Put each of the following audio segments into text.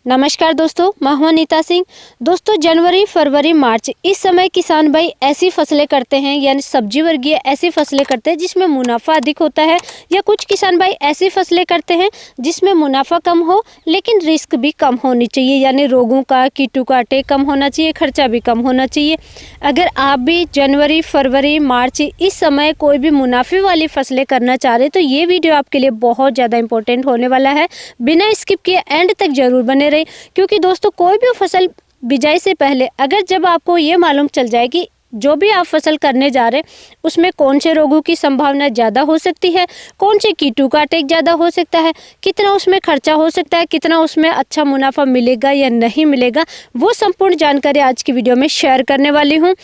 नमस्कार दोस्तों, मैं हूं अनीता सिंह। दोस्तों, जनवरी, फरवरी, मार्च इस समय किसान भाई ऐसी फसलें करते हैं, यानी सब्जी वर्गीय ऐसी फसलें करते हैं जिसमें मुनाफा अधिक होता है, या कुछ किसान भाई ऐसी फसलें करते हैं जिसमें मुनाफा कम हो लेकिन रिस्क भी कम होनी चाहिए, यानी रोगों का, कीटों का अटैक कम होना चाहिए, खर्चा भी कम होना चाहिए। अगर आप भी जनवरी, फरवरी, मार्च इस समय कोई भी मुनाफे वाली फसलें करना चाह रहे हैं तो ये वीडियो आपके लिए बहुत ज़्यादा इंपॉर्टेंट होने वाला है। बिना स्किप किए एंड तक जरूर बने रहे, क्योंकि दोस्तों कोई भी फसल बिजाई से पहले अगर जब आपको ये मालूम चल जाए कि जो भी आप फसल करने जा रहे हैं उसमें कौन से रोगों की संभावना ज़्यादा हो सकती है, कौन से कीटों का अटैक ज़्यादा हो सकता है, कितना उसमें खर्चा हो सकता है, कितना उसमें अच्छा मुनाफा मिलेगा या नहीं मिलेगा, वो संपूर्ण जानकारी आज की वीडियो में शेयर करने वाली हूँ।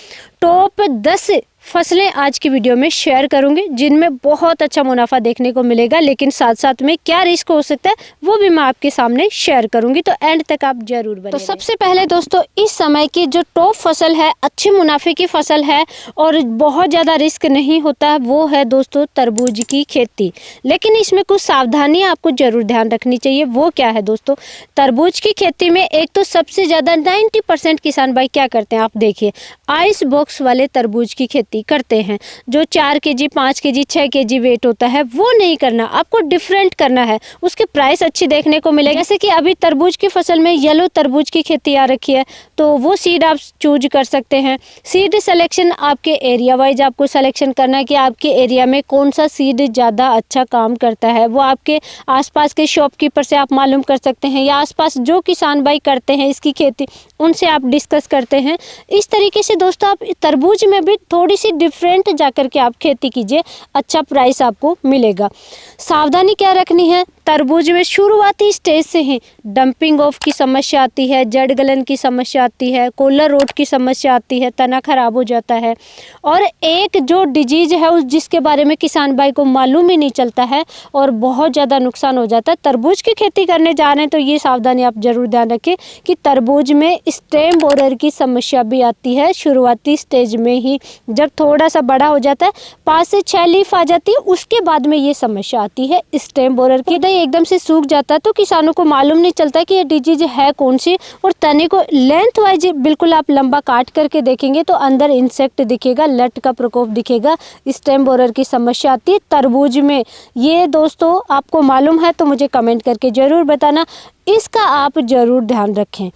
टॉप 10 फसलें आज की वीडियो में शेयर करूंगी जिनमें बहुत अच्छा मुनाफा देखने को मिलेगा, लेकिन साथ साथ में क्या रिस्क हो सकता है वो भी मैं आपके सामने शेयर करूंगी, तो एंड तक आप जरूर बने। तो सबसे पहले दोस्तों, इस समय की जो टॉप फसल है, अच्छे मुनाफे की फसल है और बहुत ज़्यादा रिस्क नहीं होता है, वो है दोस्तों तरबूज की खेती। लेकिन इसमें कुछ सावधानी आपको जरूर ध्यान रखनी चाहिए। वो क्या है दोस्तों? तरबूज की खेती में एक तो सबसे ज़्यादा 90% किसान भाई क्या करते हैं, आप देखिए, आइस बॉक्स वाले तरबूज की खेती करते हैं। जो 4 केजी, 5 केजी, 6 केजी वेट होता है वो नहीं करना, आपको डिफरेंट करना है। उसके प्राइस अच्छी देखने को मिलेगी। जैसे कि अभी तरबूज की फसल में येलो तरबूज की खेती आ रखी है, तो वो सीड आप चूज कर सकते हैं। सीड सिलेक्शन आपके एरिया वाइज आपको सिलेक्शन करना है कि आपके एरिया में कौन सा सीड ज़्यादा अच्छा काम करता है। वो आपके आसपास के शॉपकीपर से आप मालूम कर सकते हैं, या आसपास जो किसान भाई करते हैं इसकी खेती उनसे आप डिस्कस करते हैं। इस तरीके से दोस्तों आप तरबूज में भी थोड़ी सी डिफरेंट जाकर के आप खेती कीजिए, अच्छा प्राइस आपको मिलेगा। सावधानी क्या रखनी है? तरबूज में शुरुआती स्टेज से ही डंपिंग ऑफ की समस्या आती है, जड़ गलन की समस्या आती है, कोलर रोट की समस्या आती है, तना खराब हो जाता है, और एक जो डिजीज है उस जिसके बारे में किसान भाई को मालूम ही नहीं चलता है और बहुत ज़्यादा नुकसान हो जाता है। तरबूज की खेती करने जा रहे हैं तो ये सावधानी आप जरूर ध्यान रखें कि तरबूज में स्टेम बोरर की समस्या भी आती है शुरुआती स्टेज में ही। जब थोड़ा सा बड़ा हो जाता है, 5 से 6 लीफ आ जाती है, उसके बाद में ये समस्या आती है स्टेम बोरर की। एकदम से सूख जाता है तो किसानों को मालूम नहीं चलता कि ये डिजीज है कौन सी, और तने को लेंथ वाइज बिल्कुल आप लंबा काट करके देखेंगे तो अंदर इंसेक्ट दिखेगा, लट का प्रकोप दिखेगा, स्टेम बोरर की समस्या आती है तरबूज में। ये दोस्तों आपको मालूम है तो मुझे कमेंट करके जरूर बताना, इसका आप जरूर ध्यान रखें।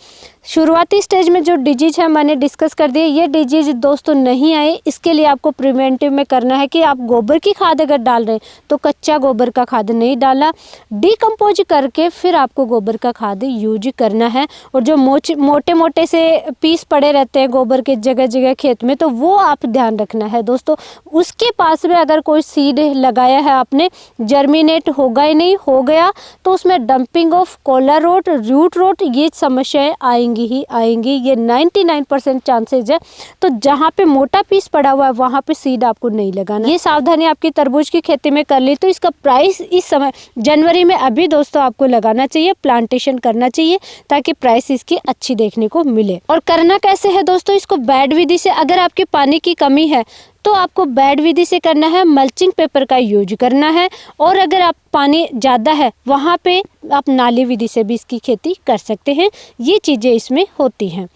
शुरुआती स्टेज में जो डिजीज है मैंने डिस्कस कर दिया, ये डिजीज दोस्तों नहीं आए इसके लिए आपको प्रिवेंटिव में करना है कि आप गोबर की खाद अगर डाल रहे हैं तो कच्चा गोबर का खाद नहीं डाला, डिकम्पोज करके फिर आपको गोबर का खाद यूज करना है। और जो मोटे मोटे से पीस पड़े रहते हैं गोबर के जगह जगह खेत में, तो वो आप ध्यान रखना है दोस्तों। उसके पास में अगर कोई सीड लगाया है आपने, जर्मिनेट होगा ही नहीं, हो गया तो उसमें damping off, collar rot, root rot, ये समस्याएं आएंगी ही आएंगी, ये 99% चांसेज है। तो जहाँ पे मोटा पीस पड़ा हुआ है वहाँ पे सीड आपको नहीं लगाना। ये सावधानी आपकी तरबूज की खेती में कर ली तो इसका प्राइस इस समय जनवरी में अभी दोस्तों आपको लगाना चाहिए, प्लांटेशन करना चाहिए ताकि प्राइस इसकी अच्छी देखने को मिले। और करना कैसे है दोस्तों? इसको बेड विधि से, अगर आपके पानी की कमी है तो आपको बेड विधि से करना है, मल्चिंग पेपर का यूज करना है, और अगर आप पानी ज़्यादा है वहाँ पे आप नाली विधि से भी इसकी खेती कर सकते हैं। ये चीज़ें इसमें होती हैं।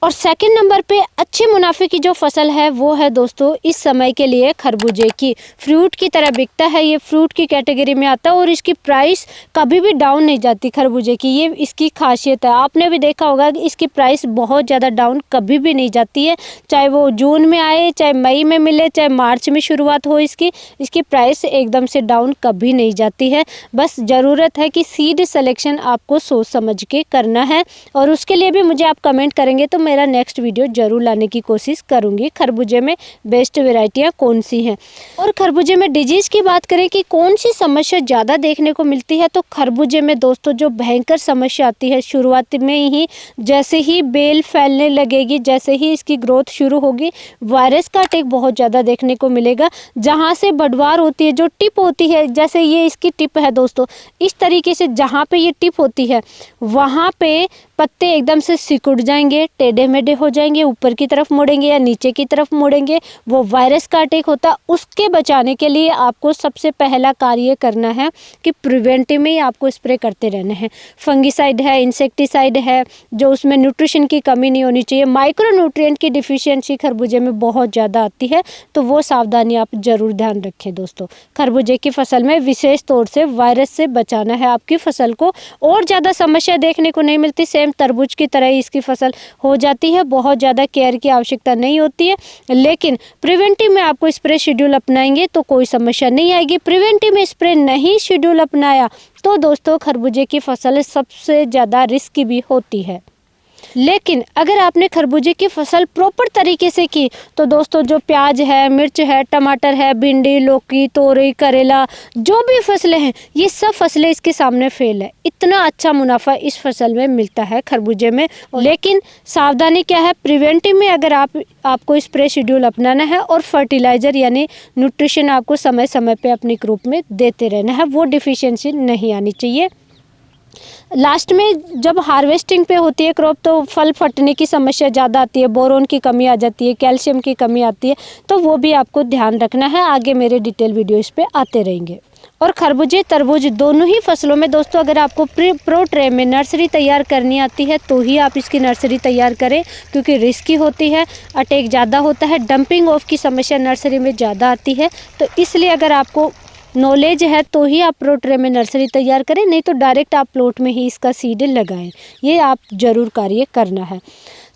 और सेकंड नंबर पे अच्छे मुनाफे की जो फसल है वो है दोस्तों इस समय के लिए खरबूजे की। फ्रूट की तरह बिकता है, ये फ्रूट की कैटेगरी में आता है और इसकी प्राइस कभी भी डाउन नहीं जाती खरबूजे की, ये इसकी खासियत है। आपने भी देखा होगा कि इसकी प्राइस बहुत ज़्यादा डाउन कभी भी नहीं जाती है, चाहे वो जून में आए, चाहे मई में मिले, चाहे मार्च में शुरुआत हो इसकी प्राइस एकदम से डाउन कभी नहीं जाती है। बस ज़रूरत है कि सीड सिलेक्शन आपको सोच समझ के करना है, और उसके लिए भी मुझे आप कमेंट करेंगे तो मेरा नेक्स्ट वीडियो जरूर लाने की कोशिश करूंगी खरबूजे में बेस्ट वेराइटियां कौन सी हैं। और खरबूजे में डिजीज की बात करें कि कौन सी समस्या ज़्यादा देखने को मिलती है, तो खरबूजे में दोस्तों जो भयंकर समस्या आती है शुरुआत में ही, जैसे ही बेल फैलने लगेगी, जैसे ही इसकी ग्रोथ शुरू होगी, वायरस का अटैक बहुत ज़्यादा देखने को मिलेगा। जहाँ से बढ़वार होती है, जो टिप होती है, जैसे ये इसकी टिप है दोस्तों, इस तरीके से जहाँ पे ये टिप होती है वहाँ पे पत्ते एकदम से सिकुड़ जाएंगे, टेढ़े टेढ़े मेढ़े हो जाएंगे, ऊपर की तरफ मुड़ेंगे या नीचे की तरफ मुड़ेंगे, वो वायरस का अटैक होता है। उसके बचाने के लिए आपको सबसे पहला कार्य करना है कि प्रिवेंटिव में ही आपको स्प्रे करते रहना है। फंगिसाइड है, इंसेक्टिसाइड है, जो उसमें न्यूट्रिशन की कमी नहीं होनी चाहिए। माइक्रो न्यूट्रिएंट की डिफिशियंसी खरबूजे में बहुत ज़्यादा आती है, तो वो सावधानी आप ज़रूर ध्यान रखें दोस्तों। खरबूजे की फसल में विशेष तौर से वायरस से बचाना है आपकी फसल को। और ज़्यादा समस्या देखने को नहीं मिलती, सेम तरबूज की तरह ही इसकी फसल हो जाती है, बहुत ज़्यादा केयर की आवश्यकता नहीं होती है। लेकिन प्रिवेंटिव में आपको स्प्रे शेड्यूल अपनाएंगे तो कोई समस्या नहीं आएगी। प्रिवेंटिव में स्प्रे नहीं शेड्यूल अपनाया तो दोस्तों खरबूजे की फसल सबसे ज़्यादा रिस्की भी होती है। लेकिन अगर आपने खरबूजे की फसल प्रॉपर तरीके से की तो दोस्तों जो प्याज है, मिर्च है, टमाटर है, भिंडी, लौकी, तोरई, करेला, जो भी फसलें हैं, ये सब फसलें इसके सामने फेल है। इतना अच्छा मुनाफा इस फसल में मिलता है खरबूजे में। लेकिन सावधानी क्या है, प्रिवेंटिव में अगर आपको स्प्रे शेड्यूल अपनाना है और फर्टिलाइज़र यानी न्यूट्रिशन आपको समय समय पे अपनी क्रॉप में देते रहना है, वो डिफिशियंसी नहीं आनी चाहिए। लास्ट में जब हार्वेस्टिंग पे होती है क्रॉप तो फल फटने की समस्या ज़्यादा आती है, बोरोन की कमी आ जाती है, कैल्शियम की कमी आती है, तो वो भी आपको ध्यान रखना है। आगे मेरे डिटेल वीडियो इस पे आते रहेंगे। और खरबूजे तरबूज दोनों ही फसलों में दोस्तों अगर आपको प्रो ट्रे में नर्सरी तैयार करनी आती है तो ही आप इसकी नर्सरी तैयार करें, क्योंकि रिस्की होती है, अटैक ज़्यादा होता है, डंपिंग ऑफ की समस्या नर्सरी में ज़्यादा आती है। तो इसलिए अगर आपको नॉलेज है तो ही आप प्रो ट्रे में नर्सरी तैयार करें, नहीं तो डायरेक्ट आप प्लॉट में ही इसका सीड लगाएं। ये आप ज़रूर कार्य करना है।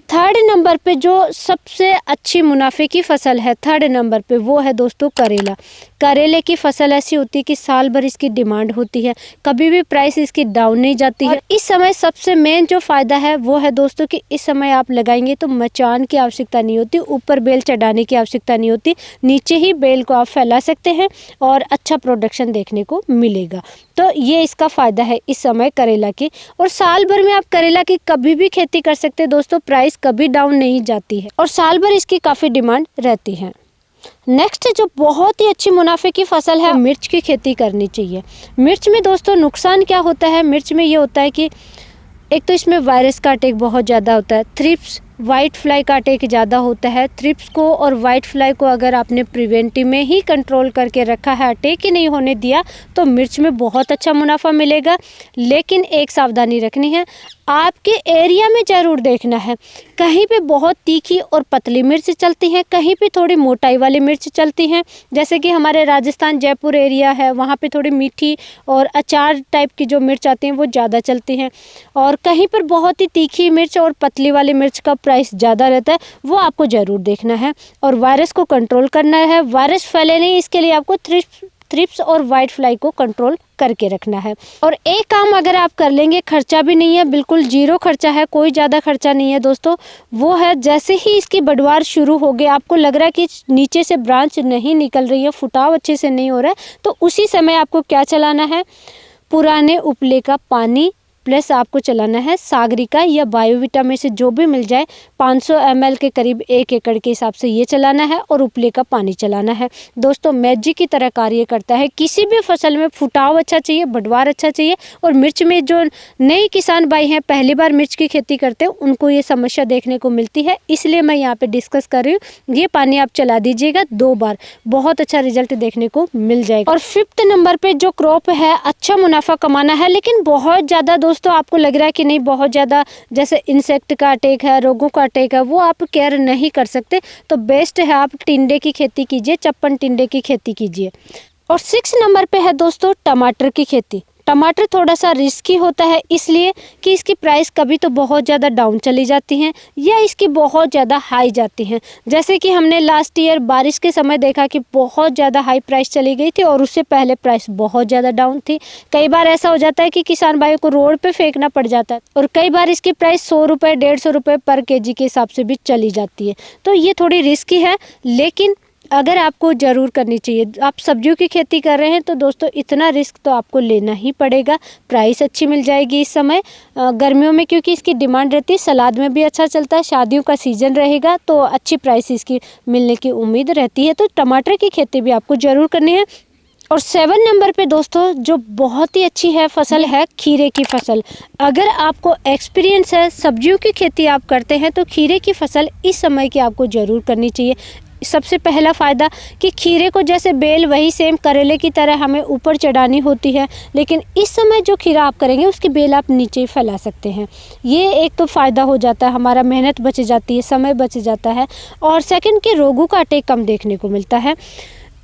थर्ड नंबर पे जो सबसे अच्छी मुनाफे की फसल है थर्ड नंबर पे, वो है दोस्तों करेला। करेले की फसल ऐसी होती है कि साल भर इसकी डिमांड होती है, कभी भी प्राइस इसकी डाउन नहीं जाती है। इस समय सबसे मेन जो फ़ायदा है वो है दोस्तों कि इस समय आप लगाएंगे तो मचान की आवश्यकता नहीं होती, ऊपर बेल चढ़ाने की आवश्यकता नहीं होती, नीचे ही बेल को आप फैला सकते हैं और अच्छा प्रोडक्शन देखने को मिलेगा। तो ये इसका फ़ायदा है इस समय करेला की। और साल भर में आप करेला की कभी भी खेती कर सकते हैं दोस्तों, प्राइस कभी डाउन नहीं जाती है और साल भर इसकी काफ़ी डिमांड रहती है। नेक्स्ट जो बहुत ही अच्छी मुनाफे की फसल है, मिर्च की खेती करनी चाहिए। मिर्च में दोस्तों नुकसान क्या होता है, मिर्च में ये होता है कि एक तो इसमें वायरस का अटैक बहुत ज़्यादा होता है, थ्रिप्स वाइट फ्लाई का अटैक ज़्यादा होता है। थ्रिप्स को और वाइट फ्लाई को अगर आपने प्रिवेंटिव में ही कंट्रोल करके रखा है, अटैक ही नहीं होने दिया, तो मिर्च में बहुत अच्छा मुनाफा मिलेगा। लेकिन एक सावधानी रखनी है, आपके एरिया में ज़रूर देखना है, कहीं पे बहुत तीखी और पतली मिर्च चलती हैं, कहीं पे थोड़ी मोटाई वाली मिर्च चलती हैं। जैसे कि हमारे राजस्थान जयपुर एरिया है, वहाँ पे थोड़ी मीठी और अचार टाइप की जो मिर्च आती हैं वो ज़्यादा चलती हैं, और कहीं पर बहुत ही तीखी मिर्च और पतली वाली मिर्च का प्राइस ज़्यादा रहता है, वो आपको ज़रूर देखना है। और वायरस को कंट्रोल करना है, वायरस फैले नहीं इसके लिए आपको थ्रिप्स और वाइट फ्लाई को कंट्रोल करके रखना है। और एक काम अगर आप कर लेंगे, खर्चा भी नहीं है, बिल्कुल जीरो खर्चा है, कोई ज़्यादा खर्चा नहीं है दोस्तों, वो है जैसे ही इसकी बढ़वार शुरू हो गई, आपको लग रहा है कि नीचे से ब्रांच नहीं निकल रही है, फुटाव अच्छे से नहीं हो रहा है, तो उसी समय आपको क्या चलाना है, पुराने उपले का पानी प्लस आपको चलाना है सागरिका या बायोविटा में से जो भी मिल जाए, 500 ml के करीब 1 एकड़ के हिसाब से ये चलाना है और उपले का पानी चलाना है। दोस्तों मैजिक की तरह कार्य करता है। किसी भी फसल में फुटाव अच्छा चाहिए, बढ़वार अच्छा चाहिए, और मिर्च में जो नए किसान भाई हैं, पहली बार मिर्च की खेती करते हैं, उनको ये समस्या देखने को मिलती है, इसलिए मैं यहाँ पे डिस्कस कर रही हूँ। ये पानी आप चला दीजिएगा 2 बार, बहुत अच्छा रिजल्ट देखने को मिल जाएगा। और 5th नंबर पे जो क्रॉप है, अच्छा मुनाफा कमाना है, लेकिन बहुत ज़्यादा दोस्तों आपको लग रहा है कि नहीं बहुत ज़्यादा जैसे इंसेक्ट का अटैक है, रोगों का अटैक है, वो आप केयर नहीं कर सकते, तो बेस्ट है आप टिंडे की खेती कीजिए, चप्पन टिंडे की खेती कीजिए। और 6 नंबर पे है दोस्तों टमाटर की खेती। टमाटर थोड़ा सा रिस्की होता है, इसलिए कि इसकी प्राइस कभी तो बहुत ज़्यादा डाउन चली जाती हैं या इसकी बहुत ज़्यादा हाई जाती हैं। जैसे कि हमने लास्ट ईयर बारिश के समय देखा कि बहुत ज़्यादा हाई प्राइस चली गई थी और उससे पहले प्राइस बहुत ज़्यादा डाउन थी। कई बार ऐसा हो जाता है कि किसान भाइयों को रोड पे फेंकना पड़ जाता है, और कई बार इसकी प्राइस 100 रुपये 150 रुपये पर केजी के हिसाब से भी चली जाती है। तो ये थोड़ी रिस्की है, लेकिन अगर आपको ज़रूर करनी चाहिए। आप सब्जियों की खेती कर रहे हैं तो दोस्तों इतना रिस्क तो आपको लेना ही पड़ेगा। प्राइस अच्छी मिल जाएगी इस समय गर्मियों में, क्योंकि इसकी डिमांड रहती है, सलाद में भी अच्छा चलता है, शादियों का सीज़न रहेगा तो अच्छी प्राइस इसकी मिलने की उम्मीद रहती है। तो टमाटर की खेती भी आपको ज़रूर करनी है। और 7 नंबर पे दोस्तों जो बहुत ही अच्छी है फसल है खीरे की फसल। अगर आपको एक्सपीरियंस है, सब्जियों की खेती आप करते हैं, तो खीरे की फसल इस समय की आपको ज़रूर करनी चाहिए। सबसे पहला फ़ायदा कि खीरे को जैसे बेल वही सेम करेले की तरह हमें ऊपर चढ़ानी होती है, लेकिन इस समय जो खीरा आप करेंगे उसकी बेल आप नीचे ही फैला सकते हैं। ये एक तो फ़ायदा हो जाता है, हमारा मेहनत बच जाती है, समय बच जाता है, और सेकंड कि रोगों का अटैक कम देखने को मिलता है।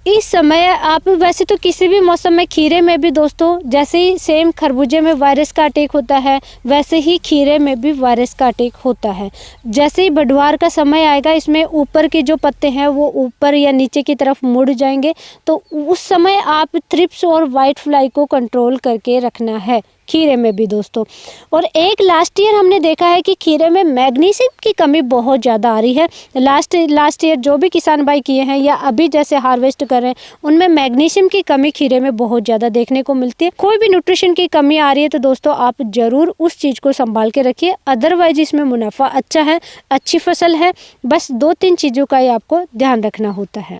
इस समय आप वैसे तो किसी भी मौसम में खीरे में भी दोस्तों जैसे ही सेम खरबूजे में वायरस का अटैक होता है, वैसे ही खीरे में भी वायरस का अटैक होता है। जैसे ही बढवार का समय आएगा, इसमें ऊपर के जो पत्ते हैं वो ऊपर या नीचे की तरफ मुड़ जाएंगे, तो उस समय आप थ्रिप्स और वाइट फ्लाई को कंट्रोल करके रखना है खीरे में भी दोस्तों। और एक लास्ट ईयर हमने देखा है कि खीरे में मैग्नीशियम की कमी बहुत ज़्यादा आ रही है। लास्ट ईयर जो भी किसान भाई किए हैं या अभी जैसे हार्वेस्ट कर रहे हैं, उनमें मैग्नीशियम की कमी खीरे में बहुत ज़्यादा देखने को मिलती है। कोई भी न्यूट्रिशन की कमी आ रही है तो दोस्तों आप ज़रूर उस चीज़ को संभाल के रखिए, अदरवाइज इसमें मुनाफा अच्छा है, अच्छी फसल है। बस 2-3 चीज़ों का ही आपको ध्यान रखना होता है।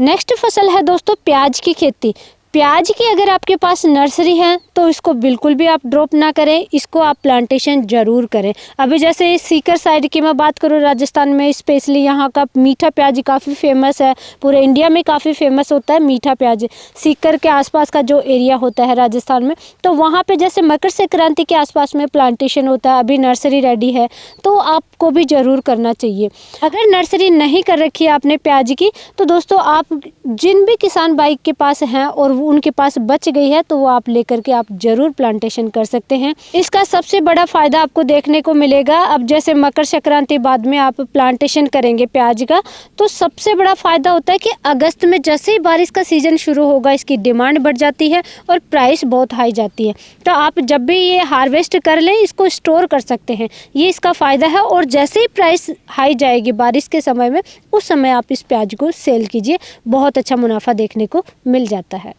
नेक्स्ट फसल है दोस्तों प्याज की खेती। प्याज की अगर आपके पास नर्सरी है तो इसको बिल्कुल भी आप ड्रॉप ना करें, इसको आप प्लांटेशन ज़रूर करें। अभी जैसे सीकर साइड की मैं बात करूँ, राजस्थान में स्पेशली यहाँ का मीठा प्याज काफ़ी फेमस है, पूरे इंडिया में काफ़ी फेमस होता है मीठा प्याज। सीकर के आसपास का जो एरिया होता है राजस्थान में, तो वहाँ पे जैसे मकर संक्रांति के आसपास में प्लांटेशन होता है, अभी नर्सरी रेडी है तो आपको भी ज़रूर करना चाहिए। अगर नर्सरी नहीं कर रखी है आपने प्याज की, तो दोस्तों आप जिन भी किसान भाई के पास हैं और उनके पास बच गई है तो वो आप लेकर के आप जरूर प्लांटेशन कर सकते हैं। इसका सबसे बड़ा फायदा आपको देखने को मिलेगा, अब जैसे मकर संक्रांति बाद में आप प्लांटेशन करेंगे प्याज का, तो सबसे बड़ा फायदा होता है कि अगस्त में जैसे ही बारिश का सीजन शुरू होगा इसकी डिमांड बढ़ जाती है और प्राइस बहुत हाई जाती है। तो आप जब भी ये हार्वेस्ट कर लें इसको स्टोर कर सकते हैं, ये इसका फ़ायदा है। और जैसे ही प्राइस हाई जाएगी बारिश के समय में, उस समय आप इस प्याज को सेल कीजिए, बहुत अच्छा मुनाफा देखने को मिल जाता है।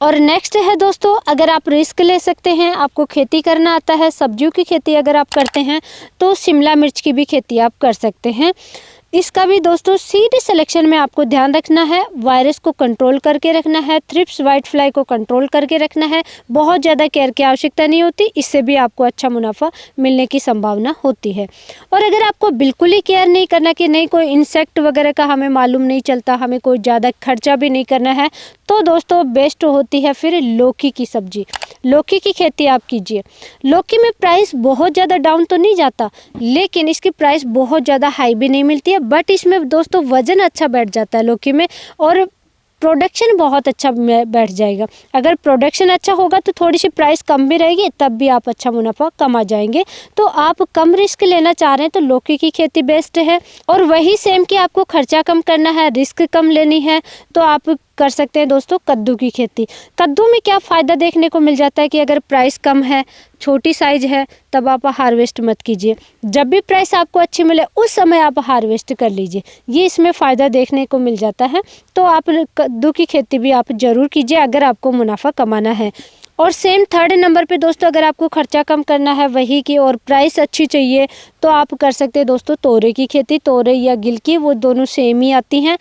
और नेक्स्ट है दोस्तों, अगर आप रिस्क ले सकते हैं, आपको खेती करना आता है, सब्जियों की खेती अगर आप करते हैं तो शिमला मिर्च की भी खेती आप कर सकते हैं। इसका भी दोस्तों सीड सिलेक्शन में आपको ध्यान रखना है, वायरस को कंट्रोल करके रखना है, थ्रिप्स वाइट फ्लाई को कंट्रोल करके रखना है। बहुत ज़्यादा केयर की आवश्यकता नहीं होती, इससे भी आपको अच्छा मुनाफा मिलने की संभावना होती है। और अगर आपको बिल्कुल ही केयर नहीं करना, कि नहीं कोई इंसेक्ट वगैरह का हमें मालूम नहीं चलता, हमें कोई ज़्यादा खर्चा भी नहीं करना है, तो दोस्तों बेस्ट होती है फिर लौकी की सब्जी। लौकी की खेती आप कीजिए। लौकी में प्राइस बहुत ज़्यादा डाउन तो नहीं जाता, लेकिन इसकी प्राइस बहुत ज़्यादा हाई भी नहीं मिलती है, बट इसमें दोस्तों वज़न अच्छा बैठ जाता है लौकी में, और प्रोडक्शन बहुत अच्छा बैठ जाएगा। अगर प्रोडक्शन अच्छा होगा तो थोड़ी सी प्राइस कम भी रहेगी, तब भी आप अच्छा मुनाफा कमा जाएंगे। तो आप कम रिस्क लेना चाह रहे हैं तो लौकी की खेती बेस्ट है। और वही सेम कि आपको खर्चा कम करना है, रिस्क कम लेनी है, तो आप कर सकते हैं दोस्तों कद्दू की खेती। कद्दू में क्या फ़ायदा देखने को मिल जाता है कि अगर प्राइस कम है, छोटी साइज़ है, तब आप हार्वेस्ट मत कीजिए। जब भी प्राइस आपको अच्छी मिले उस समय आप हार्वेस्ट कर लीजिए, ये इसमें फ़ायदा देखने को मिल जाता है। तो आप कद्दू की खेती भी आप ज़रूर कीजिए अगर आपको मुनाफा कमाना है। और सेम 3rd नंबर पे दोस्तों, अगर आपको खर्चा कम करना है वही की और प्राइस अच्छी चाहिए, तो आप कर सकते हैं दोस्तों तोरई की खेती। तोरई या गिलकी वो दोनों सेम ही आती हैं।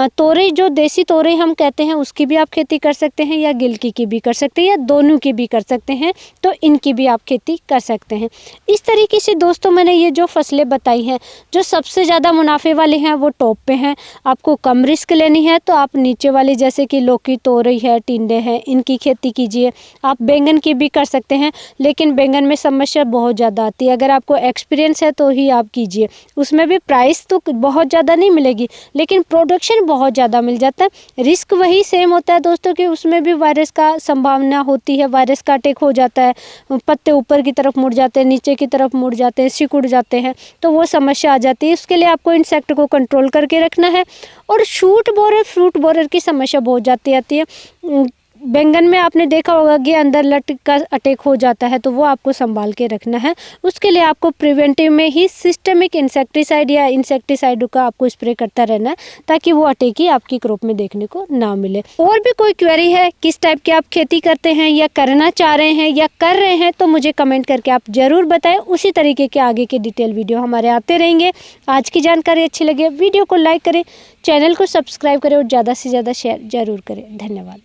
तोरई जो देसी तोरई हम कहते हैं उसकी भी आप खेती कर सकते हैं, या गिलकी की भी कर सकते हैं, या दोनों की भी कर सकते हैं, तो इनकी भी आप खेती कर सकते हैं। इस तरीके से दोस्तों मैंने ये जो फसलें बताई हैं, जो सबसे ज़्यादा मुनाफे वाली हैं वो टॉप पे हैं। आपको कम रिस्क लेनी है तो आप नीचे वाली जैसे कि लौकी, तोरई है, टिंडे हैं, इनकी खेती कीजिए। आप बैंगन की भी कर सकते हैं, लेकिन बैंगन में समस्या बहुत ज़्यादा आती है। अगर आपको एक्सपीरियंस है तो ही आप कीजिए। उसमें भी प्राइस तो बहुत ज़्यादा नहीं मिलेगी, लेकिन प्रोडक्शन बहुत ज़्यादा मिल जाता है। रिस्क वही सेम होता है दोस्तों कि उसमें भी वायरस का संभावना होती है, वायरस का अटैक हो जाता है, पत्ते ऊपर की तरफ मुड़ जाते हैं, नीचे की तरफ मुड़ जाते हैं, सिकुड़ जाते हैं, तो वो समस्या आ जाती है। इसके लिए आपको इंसेक्ट को कंट्रोल करके रखना है। और शूट बोरर, फ्रूट बोरर की समस्या बहुत ज़्यादा आती है। बैंगन में आपने देखा होगा कि अंदर लट का अटैक हो जाता है, तो वो आपको संभाल के रखना है। उसके लिए आपको प्रिवेंटिव में ही सिस्टमिक इंसेक्टिसाइड या इंसेक्टिसाइड का आपको स्प्रे करता रहना है, ताकि वो अटैक ही आपकी क्रॉप में देखने को ना मिले। और भी कोई क्वेरी है, किस टाइप की आप खेती करते हैं या करना चाह रहे हैं या कर रहे हैं, तो मुझे कमेंट करके आप ज़रूर बताएं। उसी तरीके के आगे के डिटेल वीडियो हमारे आते रहेंगे। आज की जानकारी अच्छी लगे वीडियो को लाइक करें, चैनल को सब्सक्राइब करें और ज़्यादा से ज़्यादा शेयर ज़रूर करें। धन्यवाद।